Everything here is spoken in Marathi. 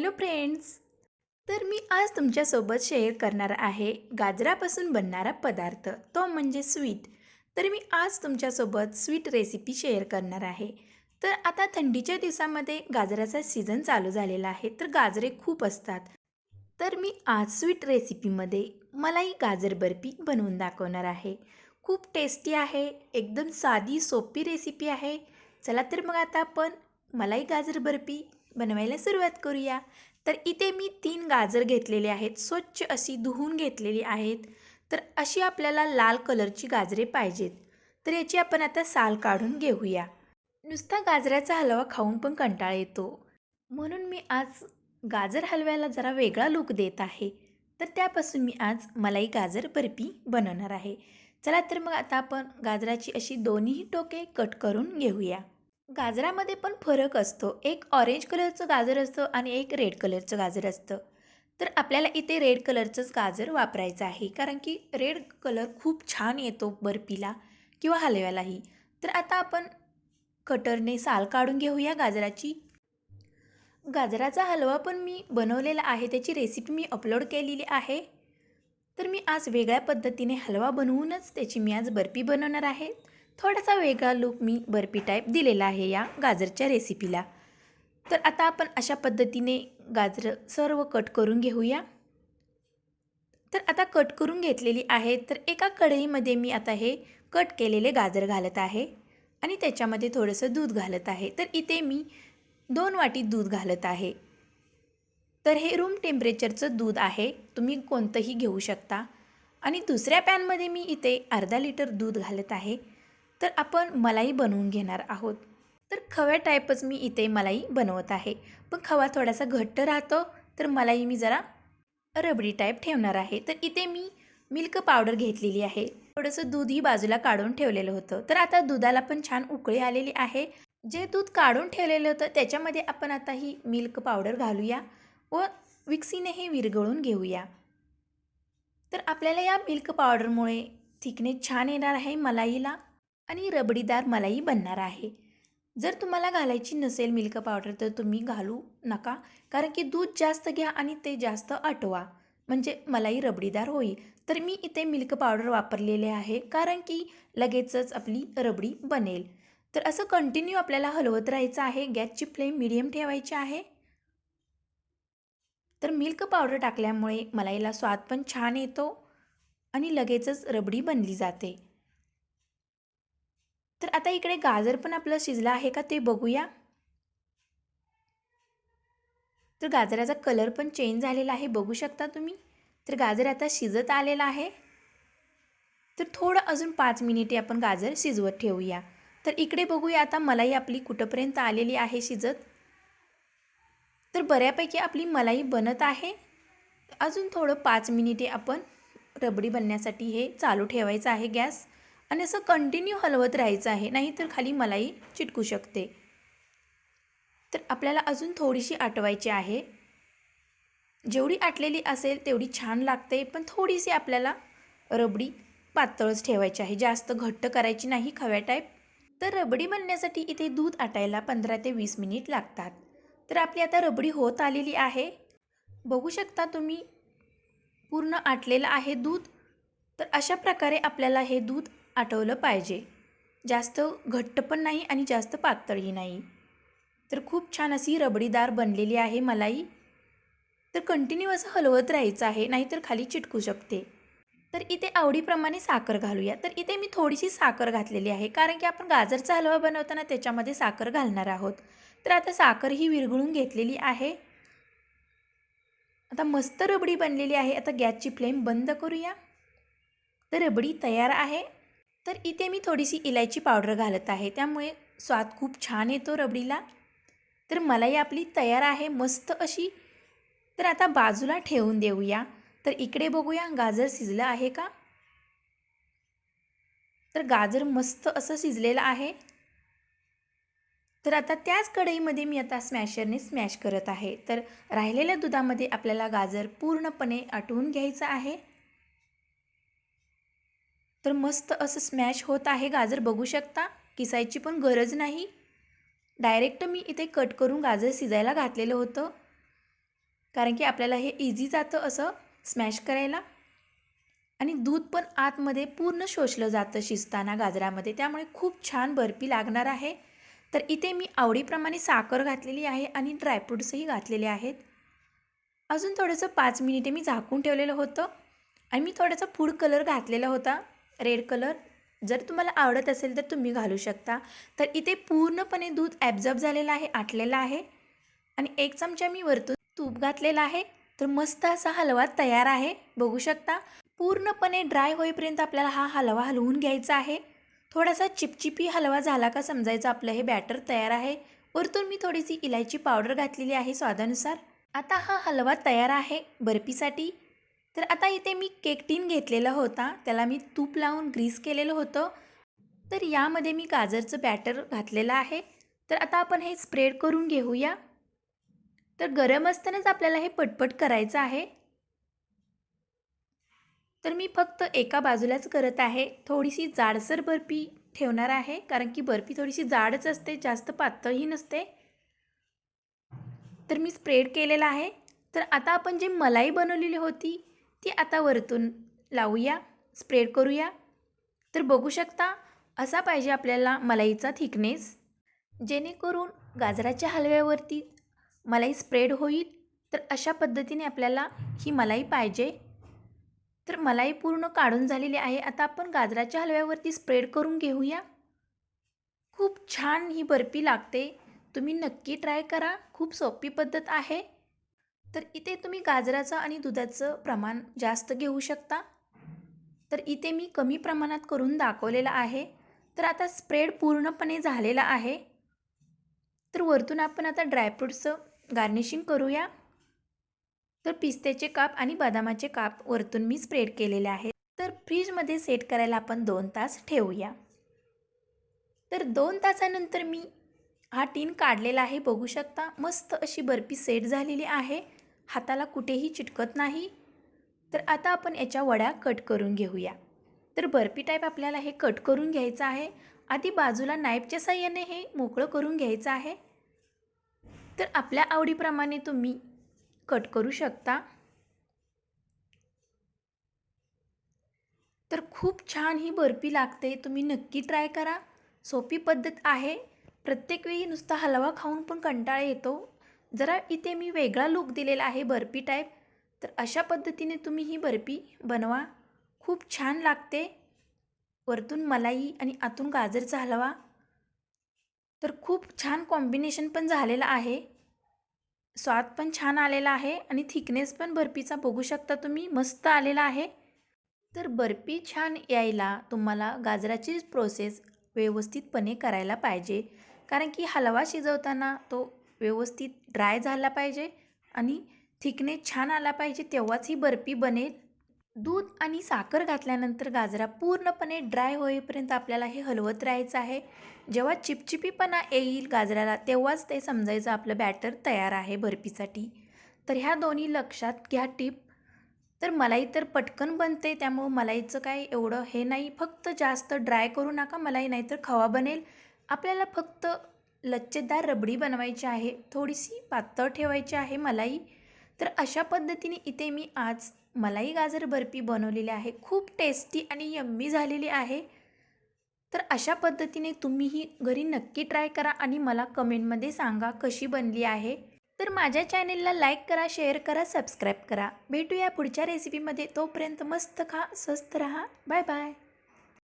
Hello friends. तर मी आज तुमच्यासोबत शेअर करणार आहे गाजरापासून बनणारा पदार्थ, तो म्हणजे स्वीट. तर मी आज तुमच्यासोबत स्वीट रेसिपी शेअर करणार आहे. तर आता थंडीच्या दिवसामध्ये गाजराचा सीझन चालू झालेला आहे, तर गाजरे खूप असतात. तर मी आज स्वीट रेसिपीमध्ये मलाई गाजर बर्फी बनवून दाखवणार आहे. खूप टेस्टी आहे, एकदम साधी सोपी रेसिपी आहे. चला तर मग आता आपण मलाई गाजर बर्फी बनवायला सुरुवात करूया. तर इथे मी 3 गाजर घेतलेले आहेत, स्वच्छ अशी धुवून घेतलेली आहेत. तर अशी आपल्याला लाल कलरची गाजरे पाहिजेत. तर याची आपण आता साल काढून घेऊया. नुसता गाजराचा हलवा खाऊन पण कंटाळा येतो, म्हणून मी आज गाजर हलव्याला जरा वेगळा लूक देत आहे. तर त्यापासून मी आज मलाई गाजर बर्फी बनवणार आहे. चला तर मग आता आपण गाजराची अशी दोन्ही टोके कट करून घेऊया. गाजरामध्ये पण फरक असतो. एक ऑरेंज कलरचं गाजर असतं आणि एक रेड कलरचं गाजर असतं. तर आपल्याला इथे रेड कलरचंच गाजर वापरायचं आहे, कारण की रेड कलर खूप छान येतो बर्फीला किंवा हलव्यालाही. तर आता आपण कटरने साल काढून घेऊया गाजराची. गाजराचा हलवा पण मी बनवलेला आहे, त्याची रेसिपी मी अपलोड केलेली आहे. तर मी आज वेगळ्या पद्धतीने हलवा बनवूनच त्याची मी आज बर्फी बनवणार आहे. थोडासा वेगळा लूक मी बर्फी टाईप दिलेला आहे या गाजरच्या रेसिपीला. तर आता आपण अशा पद्धतीने गाजरं सर्व कट करून घेऊया. तर आता कट करून घेतलेली आहे. तर एका कढईमध्ये मी आता हे कट केलेले गाजर घालत आहे आणि त्याच्यामध्ये थोडंसं दूध घालत आहे. तर इथे मी 2 वाटी दूध घालत आहे. तर हे रूम टेम्परेचरचं दूध आहे, तुम्ही कोणतंही घेऊ शकता. आणि दुसऱ्या पॅनमध्ये मी इथे अर्धा लिटर दूध घालत आहे. तर आपण मलाई बनवून घेणार आहोत. तर खव्या टाईपच मी इथे मलाई बनवत आहे, पण खवा थोडासा घट्ट राहतो, तर मलाई मी जरा रबडी टाईप ठेवणार आहे. तर इथे मी मिल्क पावडर घेतलेली आहे. थोडंसं दूधही बाजूला काढून ठेवलेलं होतं. तर आता दुधाला पण छान उकळी आलेली आहे. जे दूध काढून ठेवलेलं होतं त्याच्यामध्ये आपण आता ही मिल्क पावडर घालूया व मिक्सीने हे विरघळून घेऊया. तर आपल्याला या मिल्क पावडरमुळे थिकनेस छान येणार आहे मलाईला आणि रबडीदार मलाई बनणार आहे. जर तुम्हाला घालायची नसेल मिल्क पावडर तर तुम्ही घालू नका, कारण की दूध जास्त घ्या आणि ते जास्त आटवा, म्हणजे मलाई रबडीदार होईल. तर मी इथे मिल्क पावडर वापरलेले आहे, कारण की लगेचच आपली रबडी बनेल. तर असं कंटिन्यू आपल्याला हलवत राहायचं आहे. गॅसची फ्लेम मीडियम ठेवायची आहे. तर मिल्क पावडर टाकल्यामुळे मलाईला स्वाद पण छान येतो आणि लगेचच रबडी बनली जाते. तर आता इकडे गाजर पण आपलं शिजलं आहे का ते बघूया. तर गाजराचा कलर पण चेंज झालेला आहे, बघू शकता तुम्ही. तर गाजर आता शिजत आलेलं आहे. तर थोडं अजून 5 मिनिटे आपण गाजर शिजवत ठेवूया. तर इकडे बघूया आता मलाई आपली कुठंपर्यंत आलेली आहे शिजत. तर बऱ्यापैकी आपली मलाई बनत आहे. अजून थोडं 5 मिनिटे आपण रबडी बनण्यासाठी हे चालू ठेवायचं आहे गॅस आणि असं कंटिन्यू हलवत राहायचं आहे, नाहीतर खाली मलाई चिटकू शकते. तर आपल्याला अजून थोडीशी आटवायची आहे. जेवढी आटलेली असेल तेवढी छान लागते, पण थोडीशी आपल्याला रबडी पातळच ठेवायची आहे, जास्त घट्ट करायची नाही खव्या टाईप. तर रबडी बनण्यासाठी इथे दूध आटायला 15 ते 20 मिनिट लागतात. तर आपली आता रबडी होत आलेली आहे, बघू शकता तुम्ही. पूर्ण आटलेलं आहे दूध. तर अशा प्रकारे आपल्याला हे दूध आटवलं पाहिजे, जास्त घट्ट पण नाही आणि जास्त पातळही नाही. तर खूप छान अशी रबडीदार बनलेली आहे मलाई. तर कंटिन्यू असं हलवत राहायचं आहे, नाहीतर खाली चिटकू शकते. तर इथे आवडीप्रमाणे साखर घालूया. तर इथे मी थोडीशी साखर घातलेली आहे, कारण की आपण गाजरचा हलवा बनवताना त्याच्यामध्ये साखर घालणार आहोत. तर आता साखर ही विरघळून घेतलेली आहे. आता मस्त रबडी बनलेली आहे. आता गॅसची फ्लेम बंद करूया. तर रबडी तयार आहे. तर इथे मी थोडीशी इलायची पावडर घालत आहे, त्यामुळे स्वाद खूप छान येतो रबडीला. तर मलाई आपली तयार आहे मस्त अशी. तर आता बाजूला ठेवून देऊया. तर इकडे बघूया गाजर शिजलं आहे का. तर गाजर मस्त असं शिजलेलं आहे. तर आता त्याच कढईमध्ये मी आता स्मॅशरने स्मॅश करत आहे. तर राहिलेल्या दुधामध्ये आपल्याला गाजर पूर्णपणे आटवून घ्यायचं आहे. तर मस्त असं स्मॅश होत आहे गाजर, बघू शकता. किसायची पण गरज नाही, डायरेक्ट मी इथे कट करून गाजर शिजायला घातलेलं होतं. कारण की आपल्याला हे इझी जातं असं स्मॅश करायला आणि दूध पण आतमध्ये पूर्ण शोषलं जातं शिजताना गाजरामध्ये, त्यामुळे खूप छान बर्फी लागणार आहे. तर इथे मी आवडीप्रमाणे साखर घातलेली आहे आणि ड्रायफ्रूट्सही घातलेले आहेत. अजून थोडंसं 5 मिनिटे मी झाकून ठेवलेलं होतं आणि मी थोडासा फूड कलर घातलेला होता, रेड कलर. जर तुम्हाला आवडत असेल तर तुम्ही घालू शकता. तर इथे पूर्णपणे दूध ॲब्झॉर्ब झालेलं आहे, आटलेलं आहे आणि 1 चमचा मी वरतून तूप घातलेलं आहे. तर मस्त असा हलवा तयार आहे, बघू शकता. पूर्णपणे ड्राय होईपर्यंत आपल्याला हा हलवा हलवून घ्यायचा आहे. थोडासा चिपचिपी हलवा झाला का समजायचं आपलं हे बॅटर तयार आहे. वरतून मी थोडीशी इलायची पावडर घातलेली आहे स्वादानुसार. आता हा हलवा तयार आहे बर्फीसाठी. तर आता इथे मी केक टीन घेतलेला होता, त्याला मी तूप लावून ग्रीस केलेलं होतं. तर यामध्ये मी गाजरचं बॅटर घातलेलं आहे. तर आता आपण हे स्प्रेड करून घेऊया. तर गरम असतानाच आपल्याला हे पटपट करायचं आहे. तर मी फक्त एका बाजूलाच करत आहे. थोडीशी जाडसर बर्फी ठेवणार आहे, कारण की बर्फी थोडीशी जाडच असते, जास्त पातळही नसते. तर मी स्प्रेड केलेला आहे. तर आता आपण जी मलाई बनवलेली होती ती आता वरतून लावूया, स्प्रेड करूया. तर बघू शकता असा पाहिजे आपल्याला मलाईचा थिकनेस, जेणेकरून गाजराच्या हलव्यावरती मलाई स्प्रेड होईल. तर अशा पद्धतीने आपल्याला ही मलाई पाहिजे. तर मलाई पूर्ण काढून झालेली आहे. आता आपण गाजराच्या हलव्यावरती स्प्रेड करून घेऊया. खूप छान ही बर्फी लागते, तुम्ही नक्की ट्राय करा. खूप सोपी पद्धत आहे. तर इथे तुम्ही गाजराचं आणि दुधाचं प्रमाण जास्त घेऊ शकता. तर इथे मी कमी प्रमाणात करून दाखवलेलं आहे. तर आता स्प्रेड पूर्णपणे झालेला आहे. तर वरतून आपण आता ड्रायफ्रूट्सचं गार्निशिंग करूया. तर पिस्त्याचे काप आणि बदामाचे काप वरतून मी स्प्रेड केलेले आहेत. तर फ्रीजमध्ये सेट करायला आपण 2 तास ठेवूया. तर 2 तासानंतर मी हा टीन काढलेला आहे, बघू शकता. मस्त अशी बर्फी सेट झालेली आहे, हाताला कुठेही चिटकत नाही. तर आता आपण याच्या वड्या कट करून घेऊया. तर बर्फी टाईप आपल्याला हे कट करून घ्यायचं आहे. आधी बाजूला नाईफच्या साहाय्याने हे मोकळं करून घ्यायचं आहे. तर आपल्या आवडीप्रमाणे तुम्ही कट करू शकता. तर खूप छान ही बर्फी लागते, तुम्ही नक्की ट्राय करा. सोपी पद्धत आहे. प्रत्येक वेळी नुसता हलवा खाऊन पण कंटाळा येतो. जरा इथे मी वेगळा लूक दिलेला आहे बर्फी टाईप. तर अशा पद्धतीने तुम्ही ही बर्फी बनवा, खूप छान लागते. वरतून मलाई आणि आतून गाजरचा हलवा. तर खूप छान कॉम्बिनेशन पण झालेलं आहे. स्वाद पण छान आलेला आहे आणि थिकनेस पण बर्फीचा बघू शकता तुम्ही, मस्त आलेला आहे. तर बर्फी छान यायला तुम्हाला गाजराची प्रोसेस व्यवस्थितपणे करायला पाहिजे, कारण की हलवा शिजवताना तो व्यवस्थित ड्राय झाला पाहिजे आणि थिकनेस छान आला पाहिजे, तेव्हाच ही बर्फी बनेल. दूध आणि साखर घातल्यानंतर गाजरा पूर्णपणे ड्राय होईपर्यंत आपल्याला हे हलवत राहायचं आहे. जेव्हा चिपचिपीपणा येईल गाजराला तेव्हाच ते समजायचं आपलं बॅटर तयार आहे बर्फीसाठी. तर ह्या दोन्ही लक्षात घ्या टिप. तर मलाई तर पटकन बनते, त्यामुळं मलाईचं काय एवढं हे नाही. फक्त जास्त ड्राय करू नका मलाई, नाहीतर खवा बनेल. आपल्याला फक्त लच्चेदार रबडी बनवायची आहे, थोडीशी पातळ ठेवायची आहे मलाई. तर अशा पद्धतीने इथे मी आज मलाई गाजर बर्फी बनवलेली आहे. खूप टेस्टी आणि यम्मी झालेली आहे. तर अशा पद्धतीने तुम्हीही घरी नक्की ट्राय करा आणि मला कमेंटमध्ये सांगा कशी बनली आहे. तर माझ्या चॅनेलला लाईक करा, शेअर करा, सबस्क्राईब करा. भेटूया पुढच्या रेसिपीमध्ये. तोपर्यंत मस्त खा, स्वस्त रहा. Bye bye.